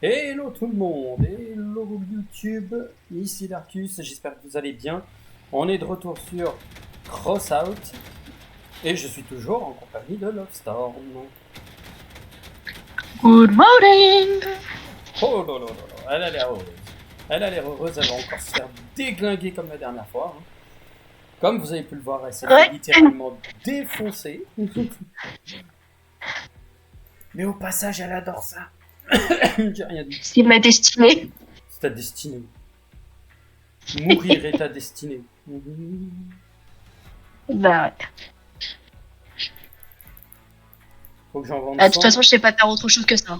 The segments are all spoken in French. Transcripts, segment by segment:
Hello tout le monde, hello YouTube, ici Darkus, j'espère que vous allez bien. On est de retour sur Crossout et je suis toujours en compagnie de Lovestorm. Good morning. Oh là là là là, elle a l'air heureuse. Elle a l'air heureuse, elle va encore se faire déglinguer comme la dernière fois. Comme vous avez pu le voir, elle s'est fait littéralement défoncer. Mais au passage, elle adore ça. J'ai rien dit. C'est ma destinée. C'est ta destinée. Mourir est ta destinée. Bah ouais. Faut que j'en vende De toute 100. façon, je sais pas faire autre chose que ça.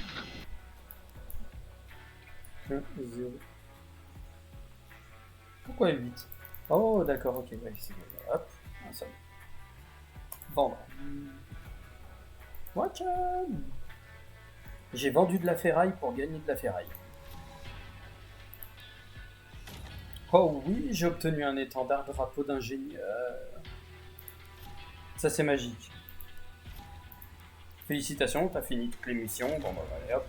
1, 0. Pourquoi 8? Oh, d'accord, ok, ouais, c'est bon. Hop, un seul. Vendre. Watch out. J'ai vendu de la ferraille pour gagner de la ferraille. Oh oui, j'ai obtenu un étendard drapeau d'ingénieur. Ça, c'est magique. Félicitations, t'as fini toutes les missions. Bon, bah, allez, hop.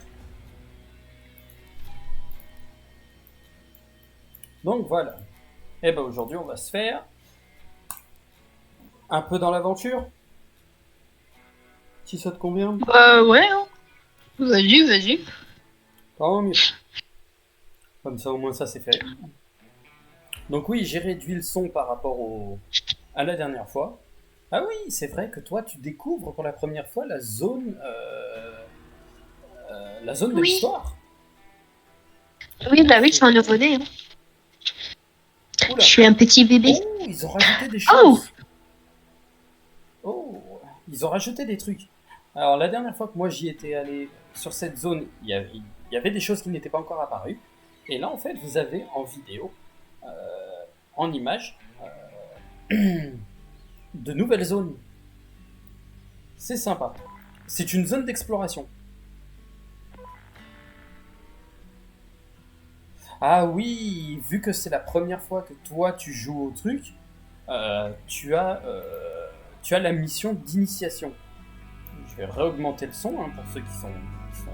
Donc, voilà. Et ben aujourd'hui, on va se faire un peu dans l'aventure. Si ça te convient. Bah ouais. Hein. Vas-y, vas-y. Tant mieux. Comme ça, au moins, ça, c'est fait. Donc oui, j'ai réduit le son par rapport à la dernière fois. Ah oui, c'est vrai que toi, tu découvres pour la première fois la zone de Oui. l'histoire. Oui, bah oui, je suis un nouveau-né. Hein. Oula. Je suis un petit bébé. Oh, ils ont rajouté des choses. Oh, ils ont rajouté des trucs. Alors la dernière fois que moi j'y étais allé sur cette zone, il y avait des choses qui n'étaient pas encore apparues. Et là, en fait, vous avez en vidéo, en image, de nouvelles zones. C'est sympa. C'est une zone d'exploration. Ah oui, vu que c'est la première fois que toi tu joues au truc, tu as la mission d'initiation. Je vais réaugmenter le son pour ceux qui sont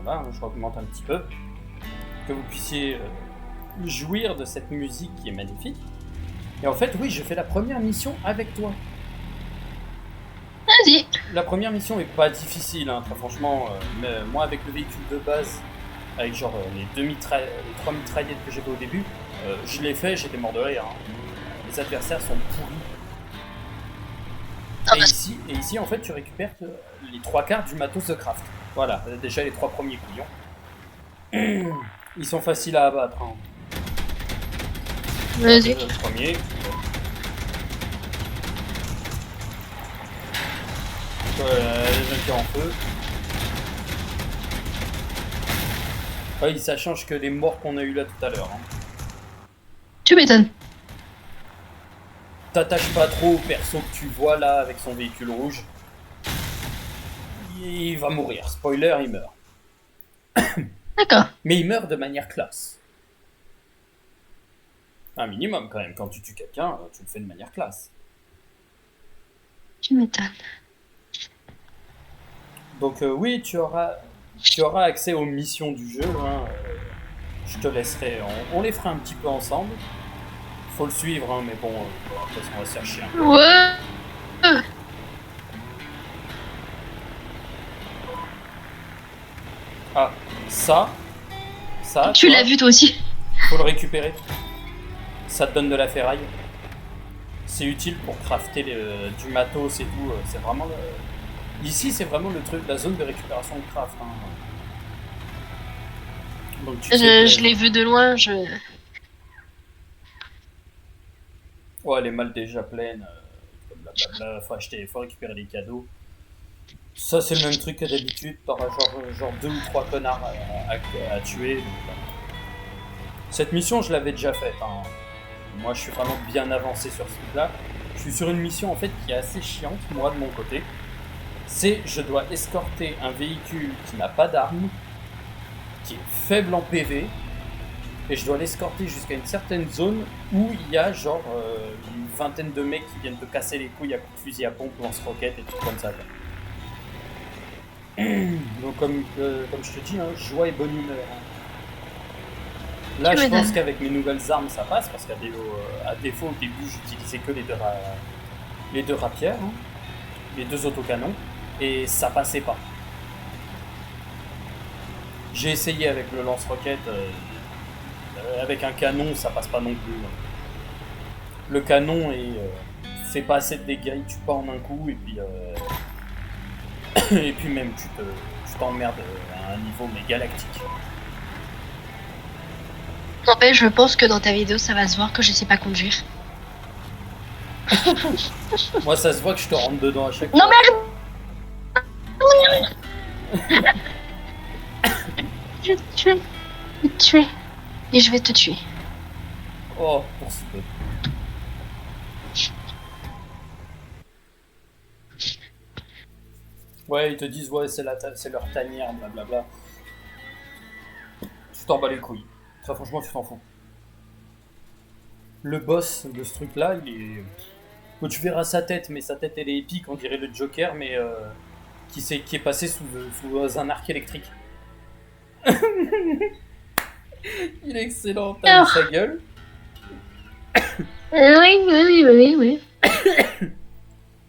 là, je réaugmente un petit peu, que vous puissiez jouir de cette musique qui est magnifique. Et en fait, oui, je fais la première mission avec toi. Vas-y. La première mission est pas difficile, très franchement. Mais moi, avec le véhicule de base, avec genre les 3 mitraillettes que j'avais au début, je l'ai fait, j'étais mort de rire. Les adversaires sont pourris. Et ici, en fait, tu récupères les 3/4 du matos de craft. Voilà, déjà les 3 premiers couillons. Ils sont faciles à abattre. Vas-y. Le premier. Les qui en feu. Oui, ça change que les morts qu'on a eu là tout à l'heure. Tu m'étonnes. T'attaches pas trop au perso que tu vois là avec son véhicule rouge. Il va mourir. Spoiler, il meurt. D'accord. Mais il meurt de manière classe. Un minimum quand même. Quand tu tues quelqu'un, tu le fais de manière classe. Tu m'étonnes. Donc oui, tu auras accès aux missions du jeu. Je te laisserai. On les fera un petit peu ensemble. Faut le suivre, mais bon, de toute façon, on va se faire chier. Ouais. Ah, ça. Tu l'as vu toi aussi. Faut le récupérer. Ça te donne de la ferraille. C'est utile pour crafter du matos et tout. C'est vraiment Ici, c'est vraiment le truc, la zone de récupération de craft. Donc, Je l'ai vu de loin. Ouais, elle est mal déjà pleine. Blablabla. Faut récupérer les cadeaux. Ça, c'est le même truc que d'habitude. T'auras genre 2 ou 3 connards à tuer. Donc, cette mission, je l'avais déjà faite. Moi, je suis vraiment bien avancé sur ce truc-là. Je suis sur une mission en fait qui est assez chiante, moi de mon côté. Je dois escorter un véhicule qui n'a pas d'armes, qui est faible en PV, et je dois l'escorter jusqu'à une certaine zone où il y a genre une vingtaine de mecs qui viennent te casser les couilles à coups de fusil à pompe, lance-roquettes et tout comme ça. Donc comme je te dis, joie et bonne humeur. Là, Tu je pense m'étonnes. qu'avec mes nouvelles armes, ça passe, parce à défaut, au début, j'utilisais que les deux rapières, hein, les deux autocanons, et ça passait pas. J'ai essayé avec le lance-roquette, avec un canon, ça passe pas non plus. Hein. Le canon fait pas assez de dégâts, il tue pas en un coup, et puis, et puis même, tu t'emmerdes à un niveau mais galactique. N'empêche, je pense que dans ta vidéo, ça va se voir que je sais pas conduire. Moi, ça se voit que je te rentre dedans à chaque Non, fois. mais je vais te tuer. Je vais te tuer. Et je vais te tuer. Oh, pour si peu. Ouais, ils te disent, ouais, c'est leur tanière, blablabla. Tu t'en bats les couilles. Très franchement, tu t'en fous. Le boss de ce truc-là, il est. Bon, tu verras sa tête, mais sa tête, elle est épique, on dirait le Joker, mais qui est passé sous un arc électrique. Il est excellent, t'as vu sa gueule. Oui.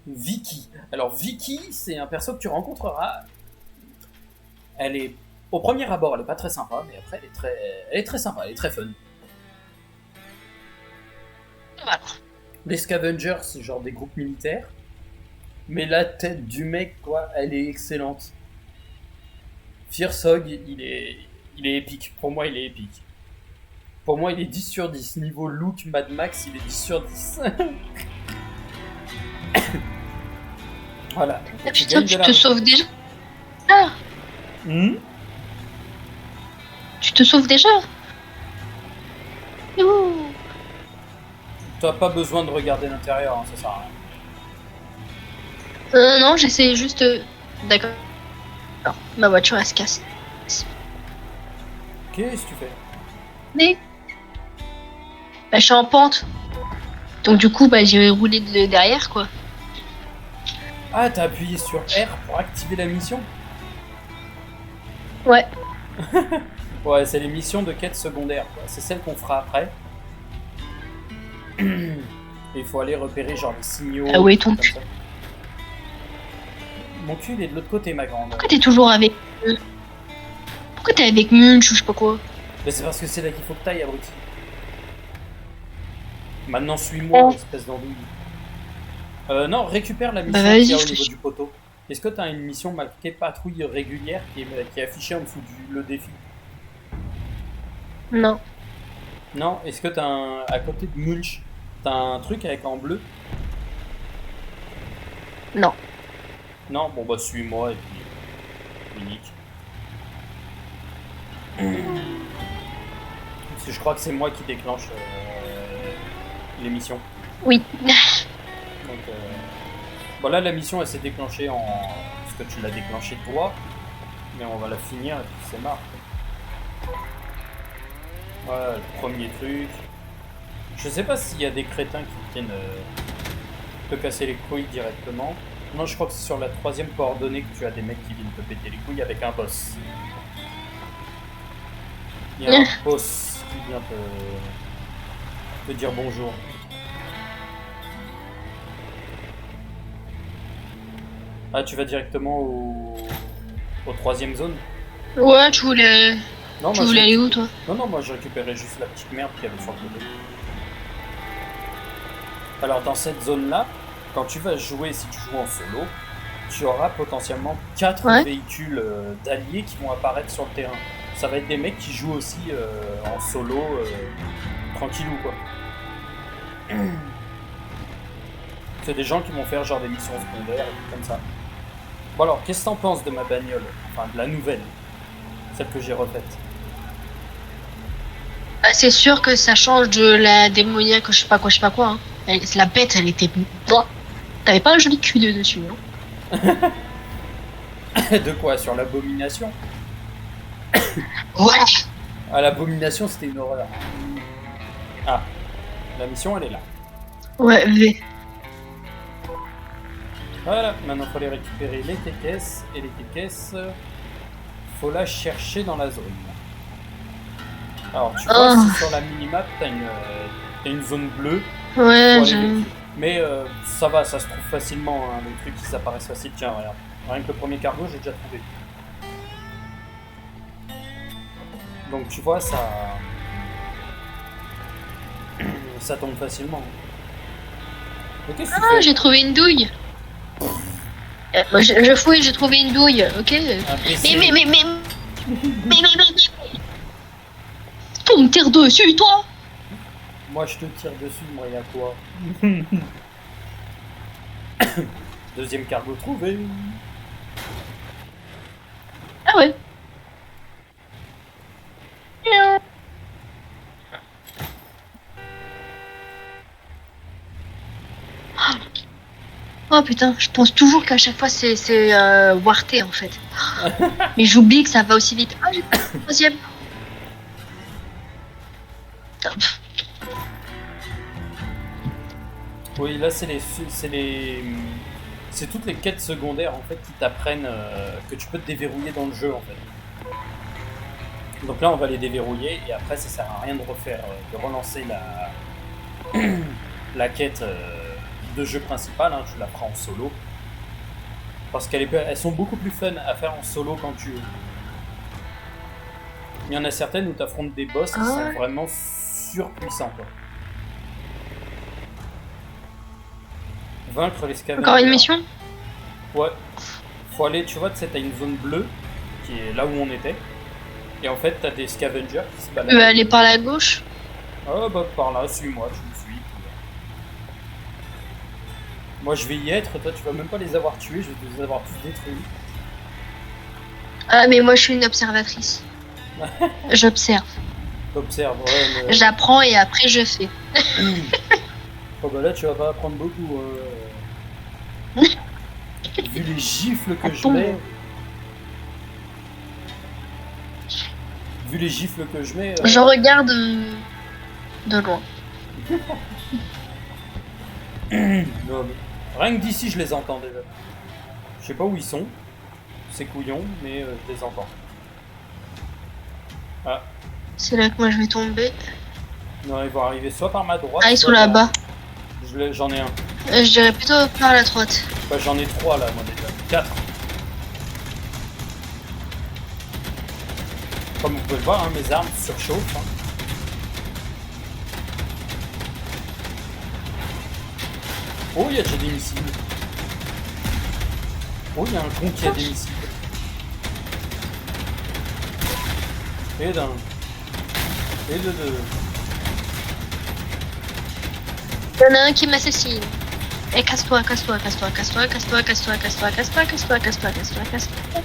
Vicky. Alors, Vicky, c'est un perso que tu rencontreras. Elle est. Au premier abord, elle est pas très sympa, mais après, elle est très sympa, elle est très fun. Voilà. Les Scavengers, c'est genre des groupes militaires. Mais la tête du mec, quoi, elle est excellente. Fearsog, il est épique. Pour moi, il est épique. Pour moi, il est 10 sur 10. Niveau look, Mad Max, il est 10 sur 10. Voilà. Putain, tu te sauves déjà. Ah, tu te sauves déjà. Ouh. T'as pas besoin de regarder l'intérieur, hein, ça sert à rien. Non, j'essaie juste. D'accord. Alors, ma voiture, elle se casse. Qu'est-ce que tu fais? Mais. Bah, je suis en pente. Donc, du coup, bah, j'ai roulé de derrière, quoi. Ah, t'as appuyé sur R pour activer la mission? Ouais. Ouais, c'est les missions de quête secondaire, quoi. C'est celle qu'on fera après. Il faut aller repérer genre les signaux. Ah ouais, ton comme ça. Mon cul, il est de l'autre côté, ma grande. Pourquoi t'es toujours avec. Pourquoi t'es avec Munch ou je sais pas quoi? Mais c'est parce que c'est là qu'il faut que t'ailles, abruti. Maintenant, suis-moi, espèce d'andouille. Non, récupère la mission qu'il y a au niveau du poteau. Est-ce que t'as une mission marquée patrouille régulière qui est affichée en dessous le défi? Non. Non, est-ce que t'as à côté de Munch, t'as un truc avec en bleu? Non. Non, bon bah suis-moi et puis unique. Parce que je crois que c'est moi qui déclenche l'émission. Oui. Donc bon là la mission elle s'est déclenchée parce que tu l'as déclenchée toi, mais on va la finir et puis c'est marre. Voilà, le premier truc. Je sais pas s'il y a des crétins qui viennent te casser les couilles directement. Non, je crois que c'est sur la troisième coordonnée que tu as des mecs qui viennent te péter les couilles avec un boss. Il y a un boss qui vient te dire bonjour. Ah, tu vas directement au troisième zone? Ouais, tu voulais. Non, tu voulais aller où, toi? Non, moi je récupérais juste la petite merde qu'il y avait sur le côté. Alors, dans cette zone-là, quand tu vas jouer, si tu joues en solo, tu auras potentiellement 4 véhicules d'alliés qui vont apparaître sur le terrain. Ça va être des mecs qui jouent aussi en solo, tranquillou quoi. C'est des gens qui vont faire genre des missions secondaires et tout comme ça. Bon alors, qu'est-ce que t'en penses de ma bagnole? Enfin, de la nouvelle. Celle que j'ai refaite. Ah, c'est sûr que ça change de la démoniaque, je sais pas quoi. Hein. La bête, elle était. T'avais pas un joli cul dessus, non? De quoi? Sur l'abomination? Ouais. Ah, l'abomination, c'était une horreur. Ah, la mission, elle est là. Ouais, V. Voilà, maintenant il faut aller récupérer les caisses. Et les caisses, faut la chercher dans la zone. Alors, tu vois, Oh, si sur la minimap, t'as une zone bleue, ouais, faut aller. Mais ça va, ça se trouve facilement, hein, les trucs qui s'apparaissent faciles. Tiens, regarde. Rien que le premier cargo, j'ai déjà trouvé. Donc, tu vois, ça tombe facilement. Mais qu'est-ce que tu Ah, fais? j'ai trouvé une douille. Moi, je fouille, j'ai trouvé une douille, ok. Imbécile. Mais, pour me tire dessus, toi. Moi, je te tire dessus, moi, et à toi. Deuxième cargo trouvé. Ah ouais. Oh putain, je pense toujours qu'à chaque fois c'est Warté en fait. Mais j'oublie que ça va aussi vite. Ah, j'ai pas le troisième. Oui, là, c'est toutes les quêtes secondaires en fait qui t'apprennent que tu peux te déverrouiller dans le jeu en fait. Donc là, on va les déverrouiller et après, ça sert à rien de refaire, de relancer la quête de jeu principal. Hein, tu la feras en solo parce elles sont beaucoup plus fun à faire en solo quand tu. Il y en a certaines où tu affrontes des boss qui sont Ah, vraiment surpuissants quoi. Vaincre les encore une scavengers. mission? Ouais. Faut aller, tu vois, tu sais, t'as une zone bleue qui est là où on était. Et en fait, t'as des scavengers qui se Tu baladent. peux aller par la gauche? Ah bah par là, suis-moi, tu me suis. Moi je vais y être, toi tu vas même pas les avoir tués, je vais les avoir tous détruits. Ah mais moi je suis une observatrice. J'observe. T'observes, ouais, mais. J'apprends et après je fais. Oh bah là tu vas pas apprendre beaucoup. Vu les gifles que je Tombe. mets. Vu les gifles que je mets. Je regarde de loin. Non, mais rien que d'ici je les entends déjà. Je sais pas où ils sont, ces couillons, mais je les entends. Ah, C'est là que moi je vais tomber. non, ils vont arriver soit par ma droite, Ah, ils sont soit là-bas. J'en ai un. Je dirais plutôt par la droite. Bah j'en ai trois là, moi déjà. Quatre. Comme vous pouvez le voir, hein, mes armes surchauffent. Hein. Oh, il y a déjà des missiles. Oh, il y a un con qui a des missiles. Et d'un. Et de deux. Il y en a un qui m'assassine. Et casse-toi, casse-toi, casse-toi, casse-toi, casse-toi, casse-toi, casse-toi, casse-toi, casse-toi, casse-toi, casse-toi, casse-toi.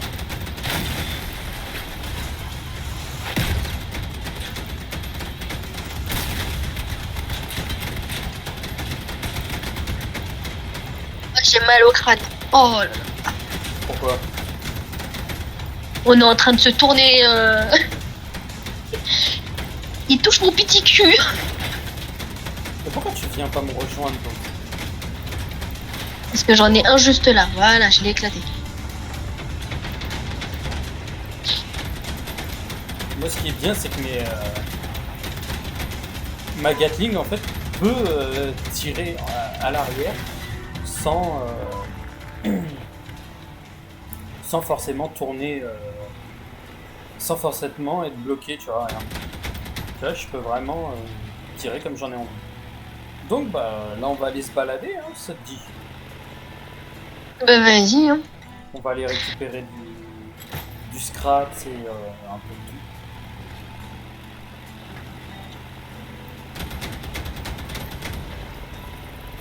J'ai mal au crâne. Oh là là. Pourquoi? On est en train de se tourner. Il touche mon petit cul. Mais pourquoi tu viens pas me rejoindre donc? Parce que j'en ai un juste là. Voilà, je l'ai éclaté. Moi, ce qui est bien, c'est que ma Gatling, en fait, peut tirer à l'arrière sans, sans forcément tourner, sans forcément être bloqué, tu vois. Rien. Tu vois, je peux vraiment tirer comme j'en ai envie. Donc, bah, là, on va aller se balader, hein, ça te dit. Bah vas-y, hein. On va aller récupérer du scrap et un peu de tout.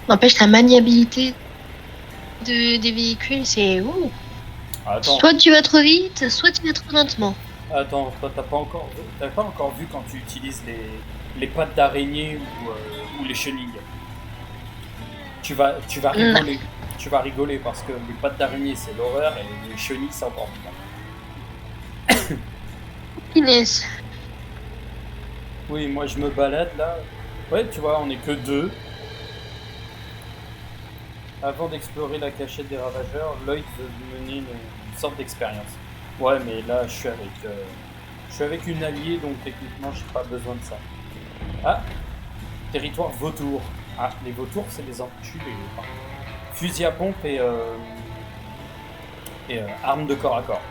N'empêche, la maniabilité des véhicules, c'est ouh. Attends, Soit tu vas trop vite, soit tu vas trop lentement. attends, toi, t'as pas encore vu quand tu utilises les pattes d'araignée ou les chenilles. Tu vas Non. rigoler. Tu vas rigoler parce que les pattes d'araignée c'est l'horreur et les chenilles c'est encore pire. Inès. Oui, moi je me balade là. Ouais, tu vois, on est que deux. Avant d'explorer la cachette des ravageurs, Lloyd veut mener une sorte d'expérience. Ouais, mais là je Je suis avec une alliée, donc techniquement, j'ai pas besoin de ça. Ah, territoire vautour. Ah, les vautours, c'est des enculés. Fusil à pompe et armes de corps à corps.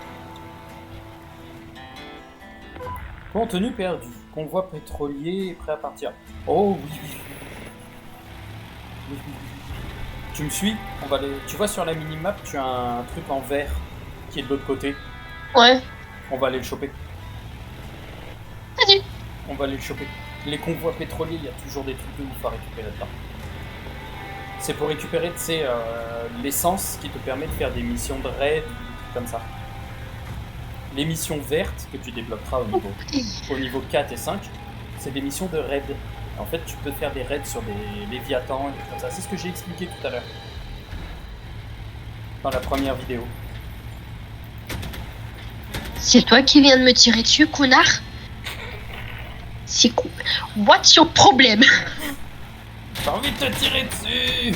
Contenu perdu. Convoi pétrolier est prêt à partir. Oh oui, oui, oui. Oui, oui, oui. Tu me suis? On va aller... Tu vois sur la minimap, tu as un truc en vert qui est de l'autre côté. Ouais. On va aller le choper. Vas-y. On va aller le choper. Les convois pétroliers, il y a toujours des trucs de ouf à récupérer dedans. C'est pour récupérer, tu sais, l'essence qui te permet de faire des missions de raid, comme ça. Les missions vertes que tu débloqueras au niveau 4 et 5, c'est des missions de raid. En fait, tu peux faire des raids sur des léviathans et des trucs comme ça. C'est ce que j'ai expliqué tout à l'heure. Dans la première vidéo. C'est toi qui viens de me tirer dessus, connard? C'est quoi? What's your problem? J'ai envie de te tirer dessus.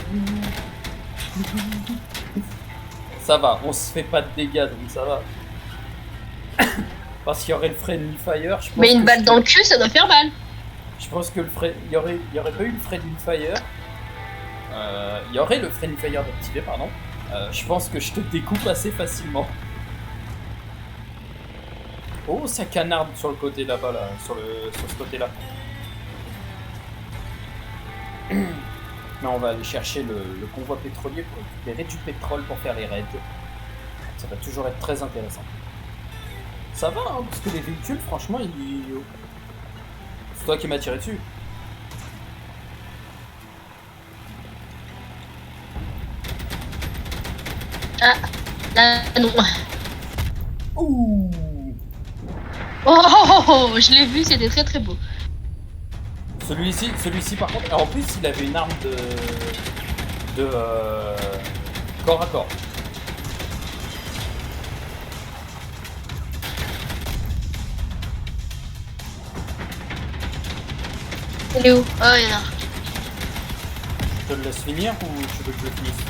Ça va, on se fait pas de dégâts, donc ça va. Parce qu'il y aurait le friendly fire, je pense. Mais une balle dans le cul, ça doit faire mal. Je pense que il y aurait pas eu le friendly fire. Il y aurait le friendly fire d'activer, pardon. Je pense que je te découpe assez facilement. Oh, ça canarde sur le côté là-bas, là, sur ce côté-là. Mais on va aller chercher le convoi pétrolier pour récupérer du pétrole pour faire les raids. Ça va toujours être très intéressant. Ça va, hein, parce que les véhicules, franchement, c'est toi qui m'as tiré dessus. Ah, là, non. Ouh. Oh, je l'ai vu, c'était très très beau. Celui-ci par contre, en plus il avait une arme de corps à corps. Il est où? Oh, il est là. Je te le laisse finir ou tu veux que je le finisse?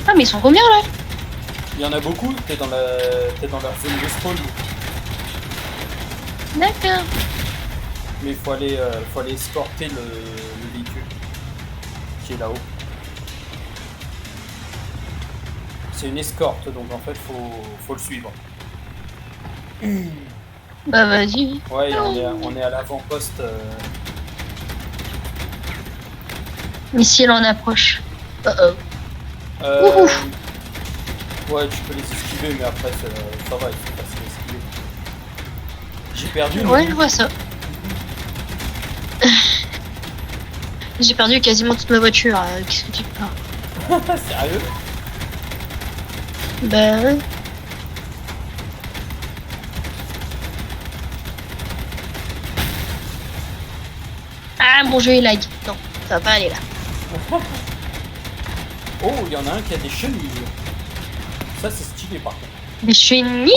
Ah, mais ils sont combien là? Il y en a beaucoup, t'es dans leur zone de spawn. D'accord. Mais il faut aller escorter le véhicule qui est là-haut. C'est une escorte, donc en fait faut le suivre. Bah vas-y. Ouais, on est à l'avant-poste. Missile en approche. Ouais, tu peux les esquiver, mais après ça va, il faut pas se les esquiver. J'ai perdu. Ouais, je vois ça. J'ai perdu quasiment toute ma voiture. Qu'est-ce que tu parles? Sérieux? Bah ouais. Ah, mon jeu est lag. Non, ça va pas aller là. Oh, il y en a un qui a des chenilles. Ça, c'est stylé par contre. Des chenilles.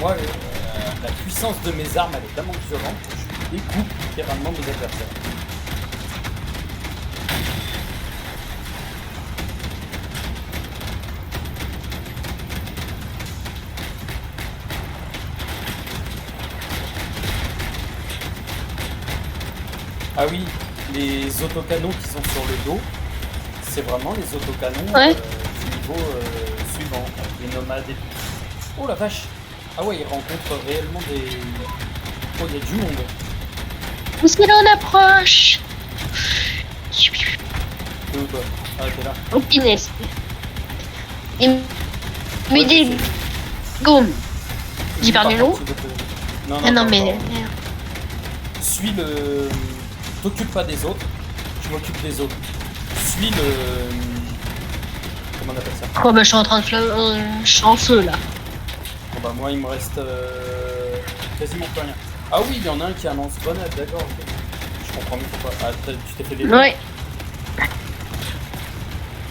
Moi, la puissance de mes armes, elle est tellement violente que je découpe littéralement mes adversaires. Ah oui, les autocanons qui sont sur le dos, c'est vraiment les autocanons Ouais. du niveau suivant, les nomades et tout. Oh la vache! Ah ouais, ils rencontrent réellement des... Oh, il y a du monde. Missile en approche. Bah. Ah, t'es là. Oh, punaise. Il me dit... Goum. J'ai perdu l'eau. Non, Ah non, pas mais... encore. Suis le... T'occupe pas des autres, je m'occupe des autres. Suis le... Comment on appelle ça? Oh bah je suis en train de je suis en feu là. Bon bah moi il me reste quasiment plus rien. Ah oui, il y en a un qui a un lance-grenade, d'accord, ok. Je comprends mieux pourquoi. Ah, tu t'es fait des... Ouais.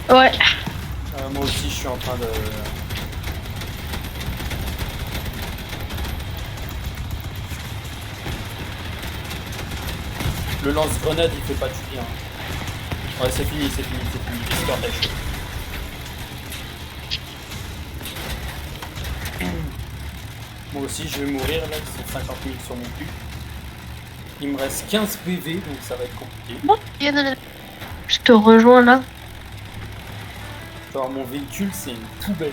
Ouais. Moi aussi je suis en train de... Le lance-grenade il fait pas du bien. Ouais, c'est fini. Escortage. Moi aussi, je vais mourir là, ils sont 50 000 sur mon cul. Il me reste 15 PV, donc ça va être compliqué. Bon, je te rejoins là. Alors, mon véhicule, c'est une poubelle.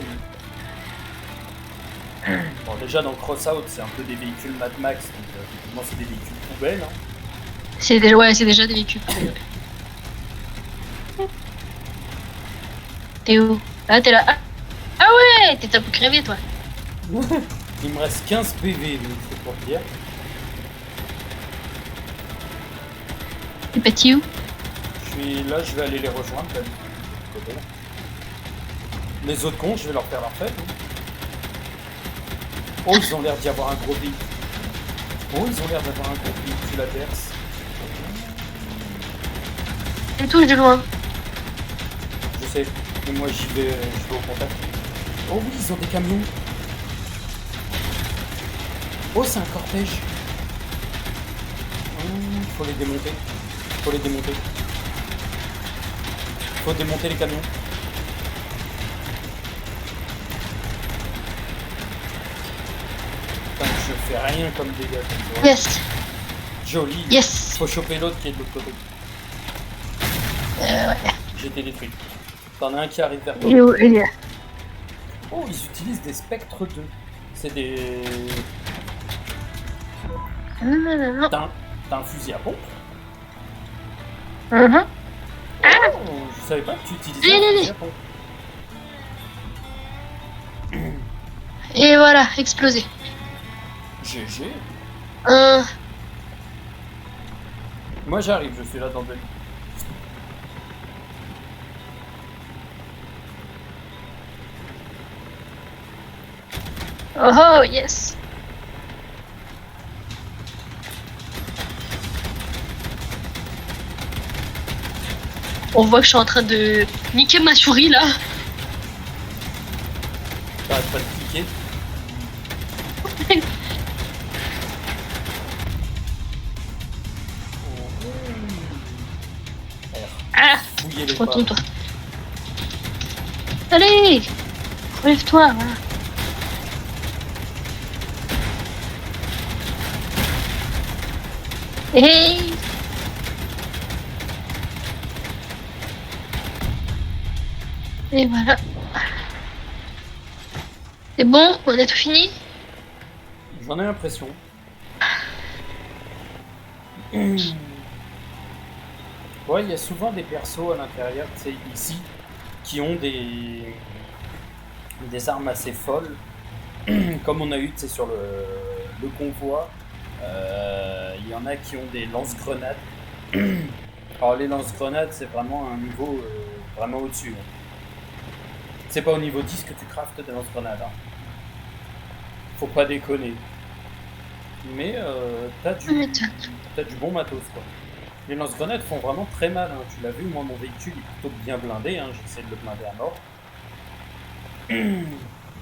Bon, déjà, dans Crossout, c'est un peu des véhicules Mad Max, donc effectivement, c'est des véhicules poubelles. Hein. C'est déjà, ouais, c'est déjà des véhicules. T'es où? Ah, t'es là. Ah ouais, t'es un peu crevé, toi. Il me reste 15 PV, donc c'est pour dire. T'es parti où? Là, je vais aller les rejoindre. Là, côté, là. Les autres cons, je vais leur faire leur fête. Hein. Oh, ils ont l'air d'y avoir un gros véhicule. Oh, ils ont l'air d'avoir un gros véhicule adverse. Ils touchent de loin. Je sais, mais moi j'y vais au contact. Oh oui, ils ont des camions. Oh, c'est un cortège. Faut les démonter. Faut démonter les camions. Putain, je fais rien comme dégâts. Yes. Joli. Yes. Faut choper l'autre qui est de l'autre côté. Ouais. J'ai été détruit. T'en as un qui arrive vers toi. Il est où? Il est là. Oh, ils utilisent des Spectre 2. C'est des... Non. T'as un fusil à pompe? Mhm. Oh, je savais pas que tu utilisais un fusil à pompe. Et voilà, explosé. GG. Euh, Moi j'arrive, je suis là dans le lit. Oh, yes. On voit que je suis en train de niquer ma souris là. T'arrêtes pas de cliquer. Ah, Fouillez les pas. retourne-toi. Allez, relève-toi. Voilà. Hey. Et voilà. C'est bon, on a tout fini. J'en ai l'impression. Ouais, il y a souvent des persos à l'intérieur, tu sais, ici, qui ont des armes assez folles. Comme on a eu, tu sais, sur le convoi. Il y en a qui ont des lance-grenades. Alors les lance-grenades, c'est vraiment un niveau vraiment au-dessus. Hein. C'est pas au niveau 10 que tu craftes des lance-grenades. Hein. Faut pas déconner. Mais t'as du bon matos, quoi. Les lance-grenades font vraiment très mal. Hein. Tu l'as vu, moi mon véhicule est plutôt bien blindé. Hein. J'essaie de le blinder à mort.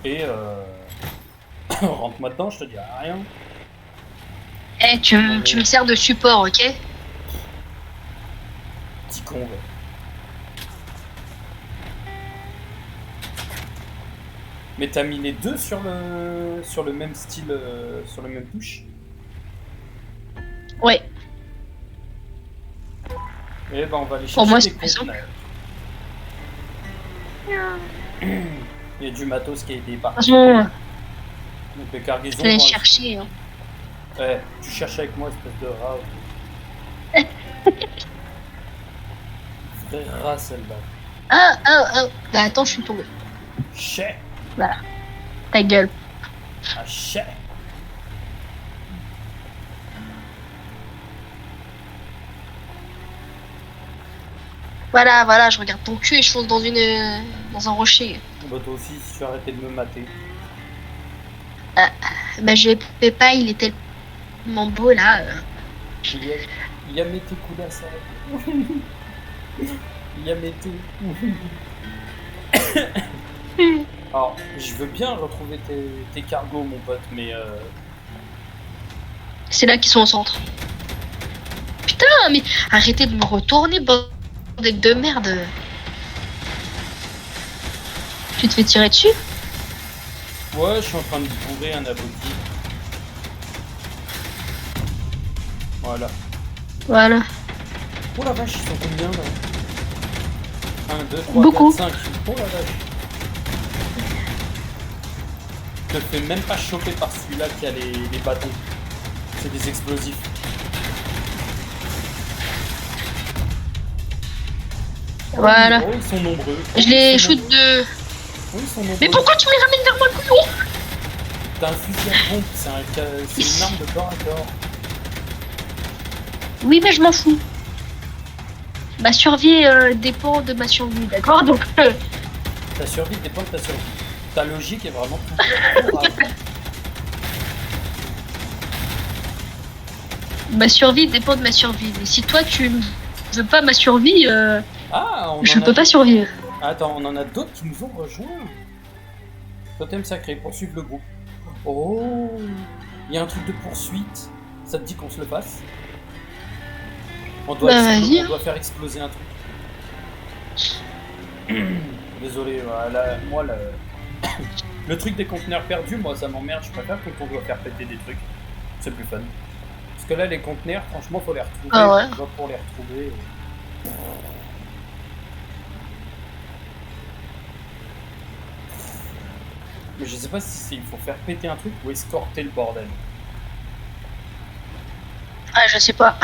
Et rentre-moi dedans, je te dis rien. Eh, tu me sers de support, ok? Petit con, ouais. Mais t'as mis les deux sur le même style, sur le même touche? Ouais. Et ben on va aller Pour moi, chercher des c'est conteneurs. Il y a du matos qui a été épargné. Franchement, Donc les cargaisons. je vais chercher. Hein. Ouais, tu cherches avec moi, espèce de rat. Vrai rat celle-là. Ah. Bah attends, je suis tombé. Chais. Voilà. Ta gueule. Ah, chais. Voilà, je regarde ton cul et je fonce dans un rocher. Bah toi aussi, si tu arrêtais de me mater. Bah je vais pas, il est tellement beau là. Il y a mété Kudasai. Il y a mété. Alors, je veux bien retrouver tes cargos, mon pote, mais C'est là qu'ils sont au centre. Putain, mais arrêtez de me retourner, bande bordel de merde. Tu te fais tirer dessus? Ouais, je suis en train de bourrer un abruti. Voilà. Voilà. Oh la vache, ils sont combien là? 1, 2, 3, Beaucoup. 4, 5. Oh la vache. Je te fais même pas choper par celui-là qui a les bâtons. C'est des explosifs. Voilà. Oh, ils sont nombreux. Oh, Je les ils sont shoot nombreux. de... Oh, ils sont nombreux. Mais pourquoi tu me les ramènes vers moi le couillon? T'as un fusil à pompe, c'est une arme de corps à corps. Oui, mais je m'en fous. Ma survie dépend de ma survie, d'accord? Donc, Ta survie dépend de ta survie. Ta logique est vraiment tout grave. ma survie dépend de ma survie. Mais si toi, tu veux pas ma survie, Ah, je peux pas survivre. Attends, on en a d'autres qui nous ont rejoints. Totem sacré, poursuivre le groupe. Oh, il y a un truc de poursuite. Ça te dit qu'on se le passe? On doit faire exploser un truc. Désolé, voilà, moi le truc des conteneurs perdus, moi ça m'emmerde. Je préfère quand on doit faire péter des trucs. C'est plus fun. Parce que là, les conteneurs, franchement, faut les retrouver. Ah ouais. On va pour les retrouver. Mais je sais pas si il faut faire péter un truc ou escorter le bordel. Ah, je sais pas.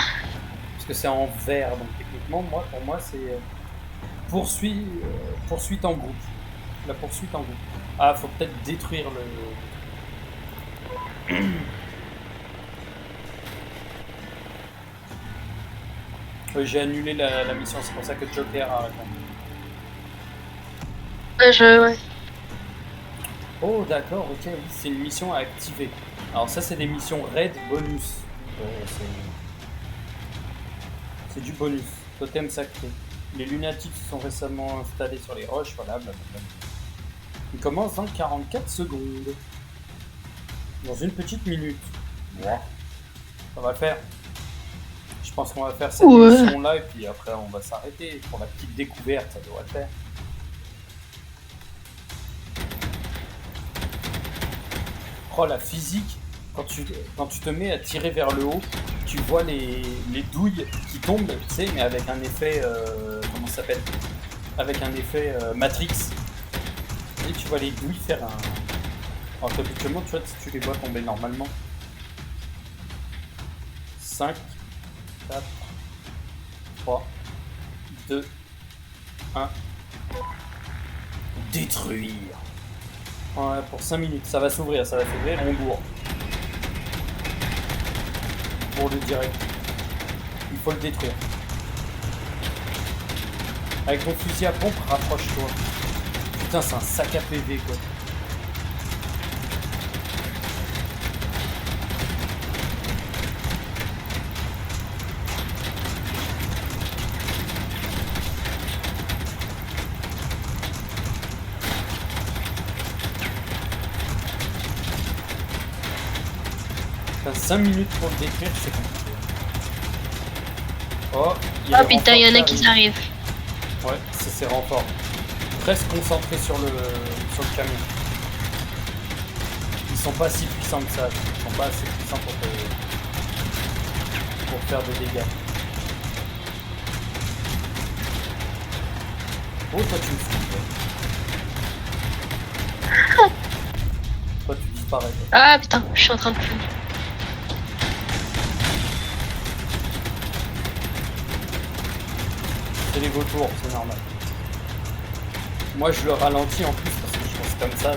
Parce que c'est en vert, donc techniquement, pour moi, c'est poursuite en groupe. La poursuite en groupe. Ah, faut peut-être détruire le... J'ai annulé la mission, c'est pour ça que Joker a répondu. Ouais. Oh d'accord, ok, oui, c'est une mission à activer. Alors ça c'est des missions raid bonus. C'est du bonus. Totem sacré. Les lunatiques se sont récemment installés sur les roches, voilà, blablabla. Il commence dans 44 secondes. Dans une petite minute. Ouais. Ça va le faire. Je pense qu'on va faire cette mission-là et puis après on va s'arrêter. Pour la petite découverte, ça devrait le faire. Oh la physique, quand tu te mets à tirer vers le haut, tu vois les douilles qui tombent, tu sais, mais avec un effet, comment ça s'appelle? Avec un effet Matrix. Et tu vois les douilles faire un... Alors habituellement, tu vois, si tu les vois tomber normalement. 5, 4, 3, 2, 1. Détruire. Ouais, pour 5 minutes, ça va s'ouvrir, on bourre. Pour le direct. Il faut le détruire. Avec ton fusil à pompe, rapproche-toi. Putain, c'est un sac à PV quoi. T'as 5 minutes pour le détruire, c'est compliqué. Oh, putain, il y en a qui arrivent. Ouais, c'est ses renforts. Reste concentré sur le camion. Ils sont pas si puissants que ça. Ils sont pas assez puissants pour faire des dégâts. Oh, toi tu me fous. Toi tu disparais. Toi. Ah putain, je suis en train de fuir. C'est les vautours, c'est normal. Moi je le ralentis en plus parce que je pense comme ça.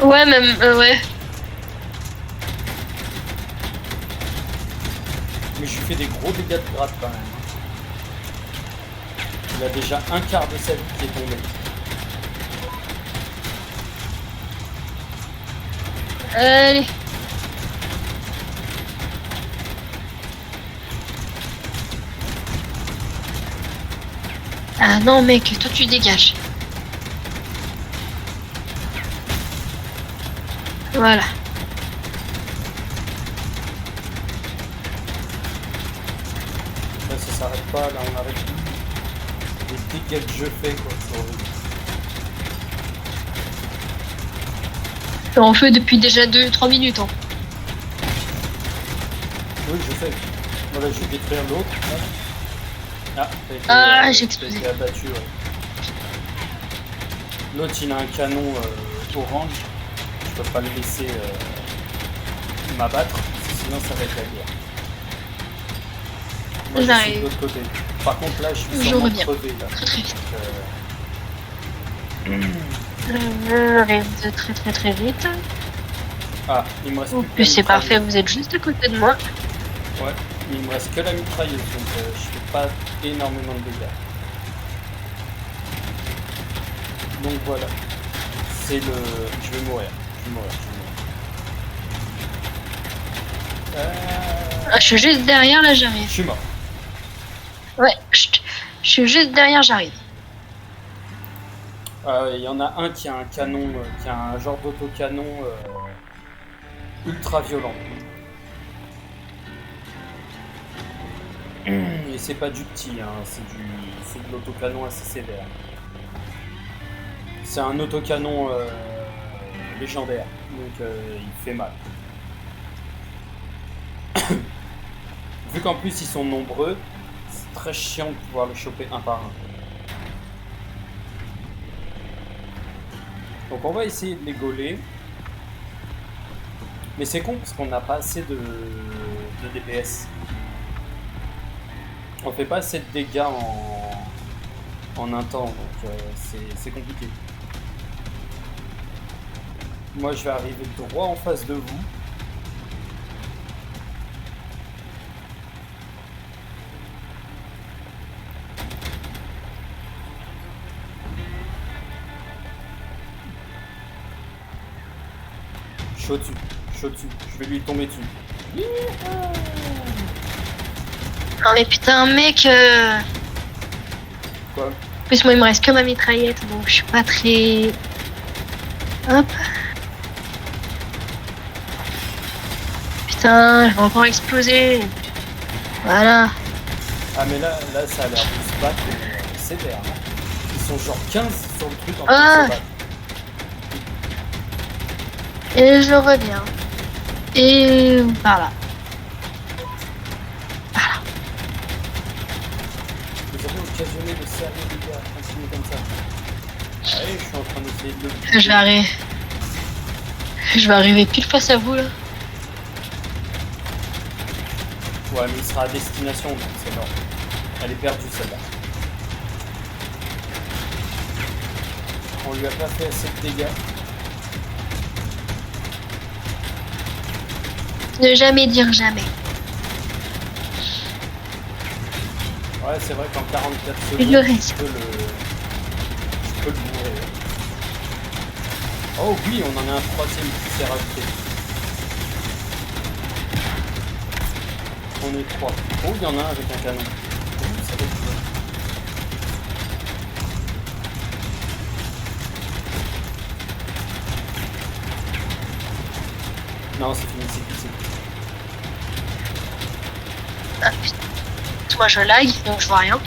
Ouais, même, ouais. Mais je lui fais des gros dégâts de gratte quand même. Il a déjà un quart de sa vie qui est tombé. Allez. Ah non mec, toi tu dégages. Voilà. Là ça s'arrête. pas, là on arrête plus. Les dégâts que je fais quoi, c'est horrible. On fait depuis déjà 2-3 minutes. Hein. Oui, je sais. Voilà, je vais détruire l'autre. Ah, j'ai explosé. été abattu, ouais. L'autre, il a un canon orange. Je peux pas le laisser m'abattre, sinon ça va être la guerre. Moi, je suis de l'autre côté. Par contre, là, je suis sûrement crevé, là. Très vite. J'arrive de très vite. Ah, il me reste En plus, c'est parfait, vous êtes juste à côté de moi. Ouais, mais il me reste que la mitrailleuse, donc je fais pas énormément de dégâts. Donc voilà, c'est le... Je vais mourir. Je suis juste derrière, là, j'arrive. Je suis mort. Ouais, je suis juste derrière, j'arrive. Il y en a un qui a un canon, qui a un genre d'autocanon ultra violent. Et c'est pas du petit, hein, c'est de l'autocanon assez sévère. C'est un autocanon légendaire, donc il fait mal. Vu qu'en plus ils sont nombreux, c'est très chiant de pouvoir le choper un par un. Donc on va essayer de les gauler. Mais c'est con parce qu'on n'a pas assez de DPS. On fait pas assez de dégâts en un temps, donc c'est compliqué. Moi je vais arriver droit en face de vous. Je suis au-dessus, je vais lui tomber dessus. Non mais putain mec Quoi? En plus moi il me reste que ma mitraillette donc je suis pas très... Hop. Putain, je vais encore exploser. Voilà. Ah mais là ça a l'air de se battre sévère. Ils sont genre 15 sur le truc en train de se battre. Et je reviens. Et voilà. Vous avez occasionné de sérieux dégâts, continuez comme ça. Allez, je suis en train d'essayer de le... Je vais arriver pile face à vous là. Ouais, mais il sera à destination, donc c'est mort. Elle est perdue celle-là. On lui a pas fait assez de dégâts. Ne jamais dire jamais. Ouais, c'est vrai qu'en 44 secondes, je peux le mourir. Oh oui, on en a un troisième qui s'est rajouté. On est 3. Oh, il y en a un avec un canon. Oh, ça va être bien. Non, c'est fini, c'est fini. Ah putain. Moi je lag, donc je vois rien.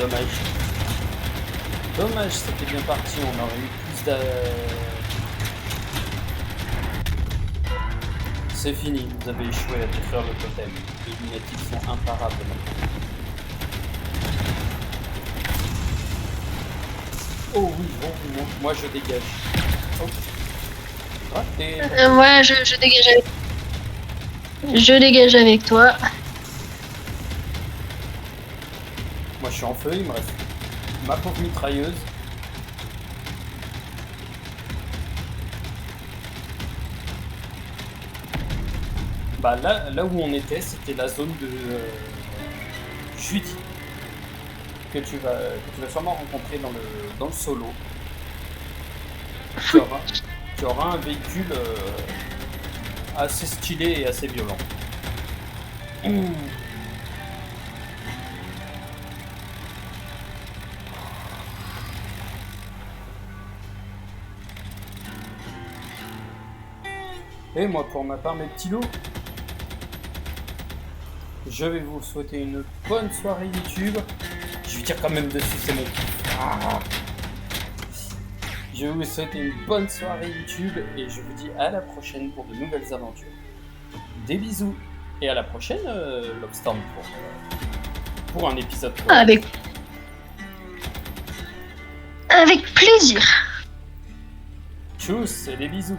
Dommage. Dommage, c'était bien parti, on aurait eu plus de... C'est fini, vous avez échoué à détruire le totem. Les lunatiques sont imparables maintenant. Oh oui, bon, moi je dégage. Oh. Raté. Ouais, je dégage avec... Je dégage avec toi. Moi je suis en feu, il me reste ma pauvre mitrailleuse. Bah là où on était, c'était la zone de chute que tu vas sûrement rencontrer dans le solo. Tu auras un véhicule assez stylé et assez violent. Et moi pour ma part mes petits loups. Je vais vous souhaiter une bonne soirée YouTube. Je vais dire quand même dessus, c'est mon kiff. Je vais vous souhaiter une bonne soirée YouTube et je vous dis à la prochaine pour de nouvelles aventures. Des bisous et à la prochaine, Lobstorm, pour un épisode. Avec plaisir. Tchuss et des bisous.